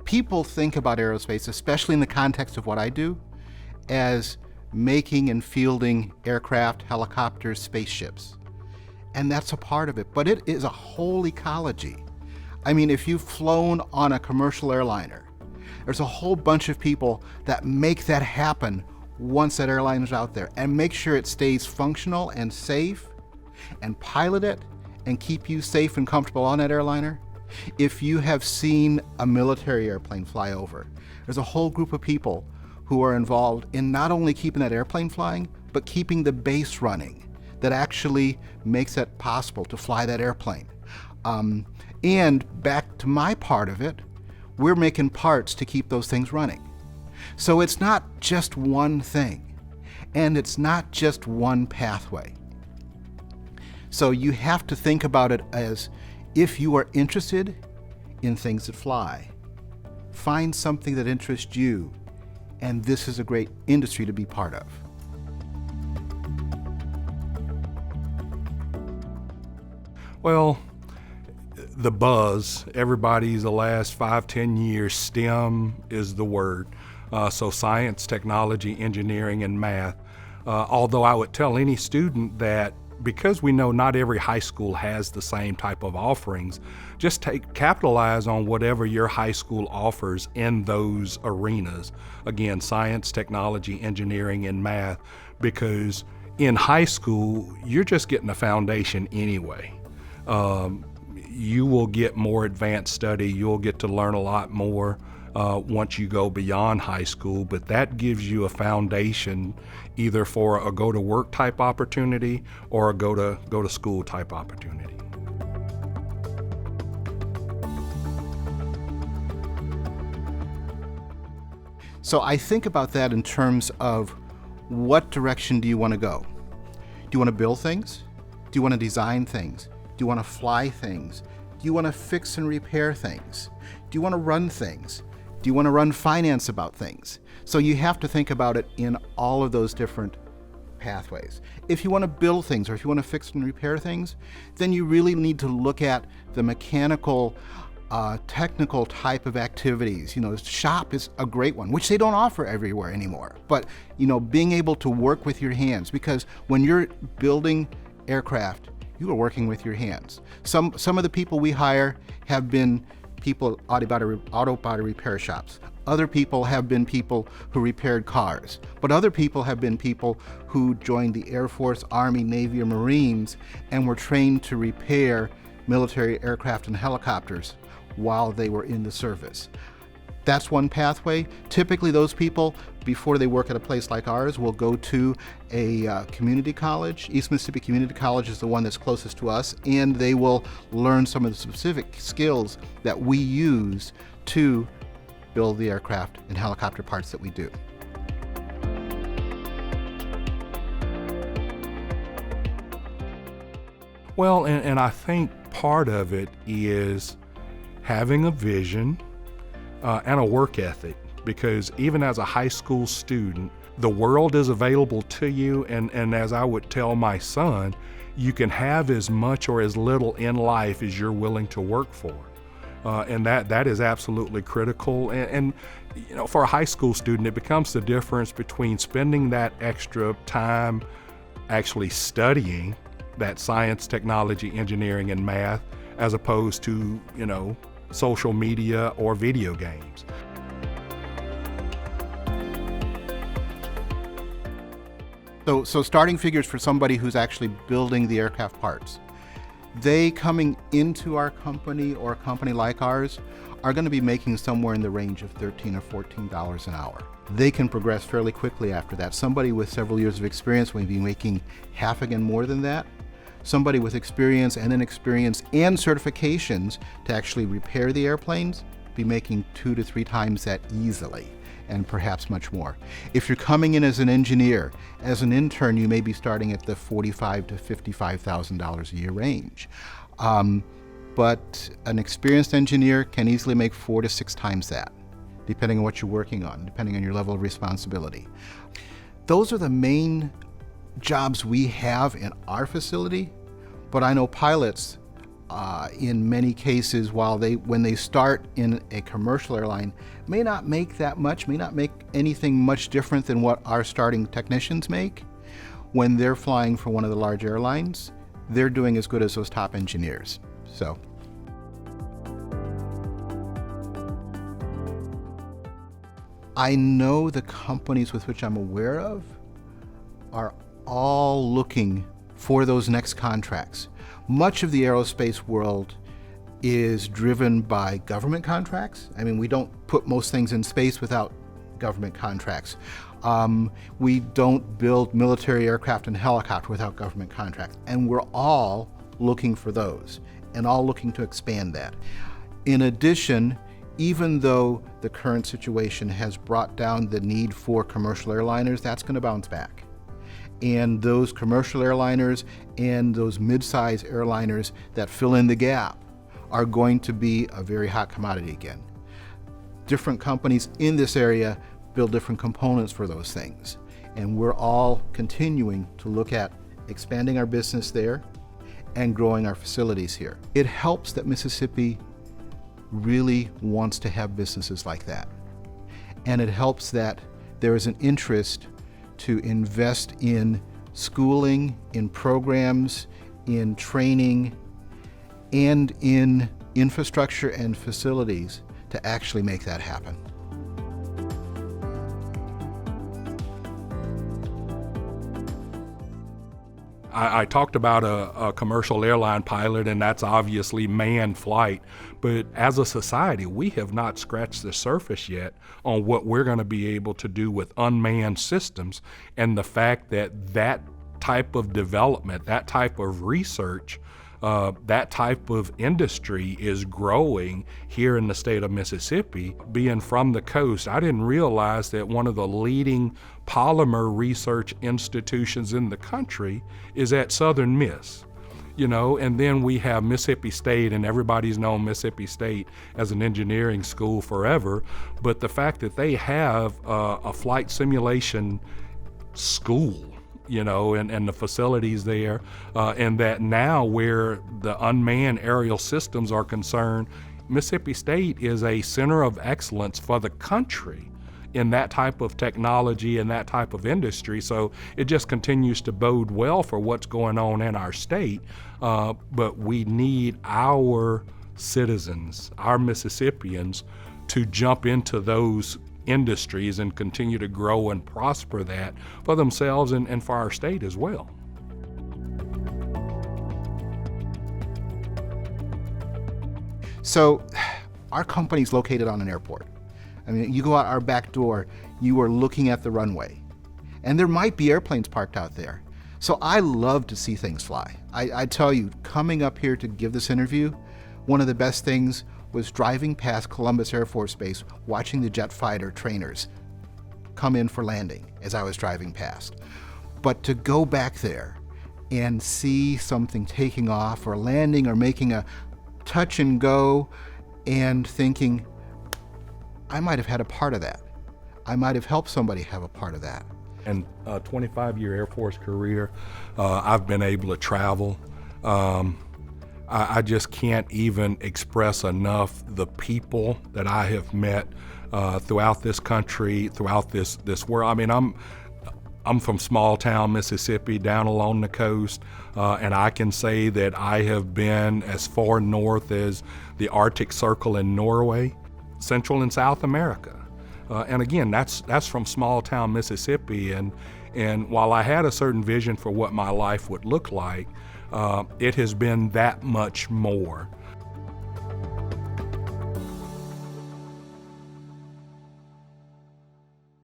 People think about aerospace, especially in the context of what I do, as making and fielding aircraft, helicopters, spaceships. And that's a part of it, but it is a whole ecology. I mean, if you've flown on a commercial airliner, there's a whole bunch of people that make that happen once that airliner is out there and make sure it stays functional and safe and pilot it and keep you safe and comfortable on that airliner. If you have seen a military airplane fly over, there's a whole group of people who are involved in not only keeping that airplane flying, but keeping the base running that actually makes it possible to fly that airplane. And back to my part of it, we're making parts to keep those things running. So it's not just one thing, and it's not just one pathway. So you have to think about it as, if you are interested in things that fly, find something that interests you, and this is a great industry to be part of. Well, the buzz, everybody's the last 5-10 years, STEM is the word. So science, technology, engineering, and math. Although I would tell any student that because we know not every high school has the same type of offerings, just capitalize on whatever your high school offers in those arenas. Again, science, technology, engineering, and math, because in high school, you're just getting a foundation anyway. You will get more advanced study, you'll get to learn a lot more once you go beyond high school, but that gives you a foundation either for a go-to-work type opportunity or a go-to-school type opportunity. So I think about that in terms of what direction do you want to go? Do you want to build things? Do you want to design things? Do you want to fly things? Do you want to fix and repair things? Do you want to run things? Do you want to run finance about things? So you have to think about it in all of those different pathways. If you want to build things or if you want to fix and repair things, then you really need to look at the mechanical, technical type of activities. Shop is a great one, which they don't offer everywhere anymore. But, being able to work with your hands, because when you're building aircraft, you are working with your hands. Some of the people we hire have been people at auto body repair shops. Other people have been people who repaired cars. But other people have been people who joined the Air Force, Army, Navy, or Marines and were trained to repair military aircraft and helicopters while they were in the service. That's one pathway. Typically those people, before they work at a place like ours, will go to a community college. East Mississippi Community College is the one that's closest to us, and they will learn some of the specific skills that we use to build the aircraft and helicopter parts that we do. Well, and I think part of it is having a vision and a work ethic, because even as a high school student, the world is available to you, and as I would tell my son, you can have as much or as little in life as you're willing to work for. And that is absolutely critical. And for a high school student, it becomes the difference between spending that extra time actually studying that science, technology, engineering, and math, as opposed to, social media or video games. So starting figures for somebody who's actually building the aircraft parts, they coming into our company or a company like ours are going to be making somewhere in the range of $13 or $14 an hour. They can progress fairly quickly after that. Somebody with several years of experience may be making half again more than that. Somebody with experience and certifications to actually repair the airplanes be making 2 to 3 times that easily, and perhaps much more. If you're coming in as an engineer, as an intern, you may be starting at the $45,000 to $55,000 a year range. But an experienced engineer can easily make 4 to 6 times that, depending on what you're working on, depending on your level of responsibility. Those are the main jobs we have in our facility, but I know pilots in many cases, when they start in a commercial airline, may not make that much, may not make anything much different than what our starting technicians make. When they're flying for one of the large airlines, they're doing as good as those top engineers. So, I know the companies with which I'm aware of are all looking for those next contracts. Much of the aerospace world is driven by government contracts. I mean, we don't put most things in space without government contracts. We don't build military aircraft and helicopter without government contracts. And we're all looking for those and all looking to expand that. In addition, even though the current situation has brought down the need for commercial airliners, that's going to bounce back. And those commercial airliners and those mid-size airliners that fill in the gap are going to be a very hot commodity again. Different companies in this area build different components for those things. And we're all continuing to look at expanding our business there and growing our facilities here. It helps that Mississippi really wants to have businesses like that. And it helps that there is an interest to invest in schooling, in programs, in training, and in infrastructure and facilities to actually make that happen. I talked about a commercial airline pilot, and that's obviously manned flight. But as a society, we have not scratched the surface yet on what we're going to be able to do with unmanned systems, and the fact that that type of development, that type of research, that type of industry is growing here in the state of Mississippi. Being from the coast, I didn't realize that one of the leading polymer research institutions in the country is at Southern Miss. And then we have Mississippi State, and everybody's known Mississippi State as an engineering school forever, but the fact that they have a flight simulation school, and the facilities there, and that now where the unmanned aerial systems are concerned, Mississippi State is a center of excellence for the country in that type of technology and that type of industry. So it just continues to bode well for what's going on in our state, but we need our citizens, our Mississippians, to jump into those industries and continue to grow and prosper that for themselves and for our state as well. So our company's located on an airport. I mean, you go out our back door, you are looking at the runway, and there might be airplanes parked out there. So I love to see things fly. I tell you, coming up here to give this interview, one of the best things was driving past Columbus Air Force Base, watching the jet fighter trainers come in for landing as I was driving past. But to go back there and see something taking off or landing or making a touch and go and thinking, I might have had a part of that. I might have helped somebody have a part of that. And a 25-year Air Force career, I've been able to travel. I just can't even express enough the people that I have met throughout this country, throughout this world. I mean, I'm from small town Mississippi, down along the coast, and I can say that I have been as far north as the Arctic Circle in Norway, Central and South America. And again, that's from small town Mississippi. And while I had a certain vision for what my life would look like, it has been that much more